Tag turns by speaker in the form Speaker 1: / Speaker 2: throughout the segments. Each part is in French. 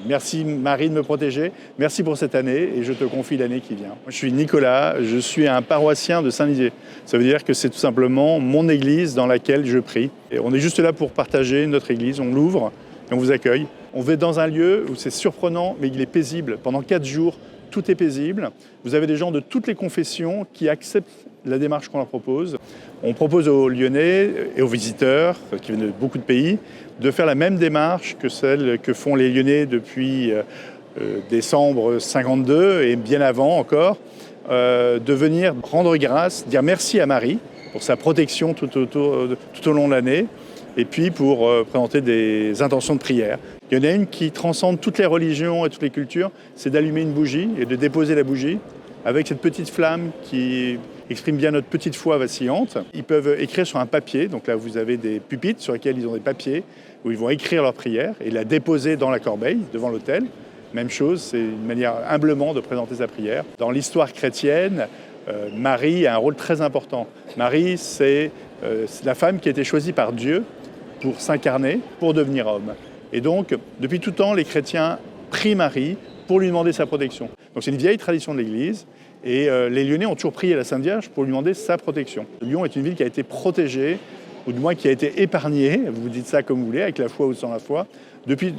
Speaker 1: Merci Marie de me protéger, merci pour cette année et je te confie l'année qui vient. Je suis Nicolas, je suis un paroissien de Saint-Lizier. Ça veut dire que c'est tout simplement mon église dans laquelle je prie. Et on est juste là pour partager notre église, on l'ouvre et on vous accueille. On va dans un lieu où c'est surprenant, mais il est paisible. Pendant 4 jours, tout est paisible. Vous avez des gens de toutes les confessions qui acceptent la démarche qu'on leur propose. On propose aux Lyonnais et aux visiteurs, qui viennent de beaucoup de pays, de faire la même démarche que celle que font les Lyonnais depuis décembre 52 et bien avant encore, de venir rendre grâce, dire merci à Marie pour sa protection tout au long de l'année, et puis pour présenter des intentions de prière. Il y en a une qui transcende toutes les religions et toutes les cultures, c'est d'allumer une bougie et de déposer la bougie avec cette petite flamme qui exprime bien notre petite foi vacillante. Ils peuvent écrire sur un papier, donc là vous avez des pupitres sur lesquels ils ont des papiers où ils vont écrire leur prière et la déposer dans la corbeille devant l'autel. Même chose, c'est une manière humblement de présenter sa prière. Dans l'histoire chrétienne, Marie a un rôle très important. Marie, c'est la femme qui a été choisie par Dieu pour s'incarner, pour devenir homme. Et donc, depuis tout temps, les chrétiens prient Marie pour lui demander sa protection. Donc c'est une vieille tradition de l'Église. Et les Lyonnais ont toujours prié la Sainte Vierge pour lui demander sa protection. Lyon est une ville qui a été protégée, ou du moins qui a été épargnée, vous dites ça comme vous voulez, avec la foi ou sans la foi, depuis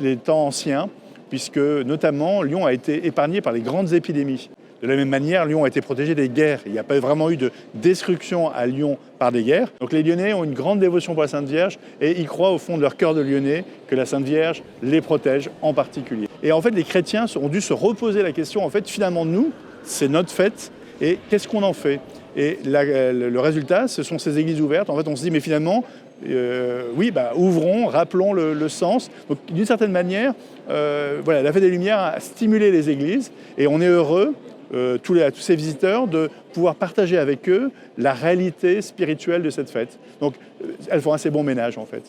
Speaker 1: les temps anciens, puisque notamment Lyon a été épargnée par les grandes épidémies. De la même manière, Lyon a été protégée des guerres. Il n'y a pas vraiment eu de destruction à Lyon par des guerres. Donc les Lyonnais ont une grande dévotion pour la Sainte Vierge et ils croient au fond de leur cœur de Lyonnais que la Sainte Vierge les protège en particulier. Et en fait, les chrétiens ont dû se reposer la question, en fait, finalement, nous, c'est notre fête et qu'est-ce qu'on en fait? Et le résultat, ce sont ces églises ouvertes. En fait, on se dit, mais finalement, ouvrons, rappelons le sens. Donc, d'une certaine manière, la Fête des Lumières a stimulé les églises et on est heureux, tous ces visiteurs, de pouvoir partager avec eux la réalité spirituelle de cette fête. Donc, elles font assez bon ménage, en fait.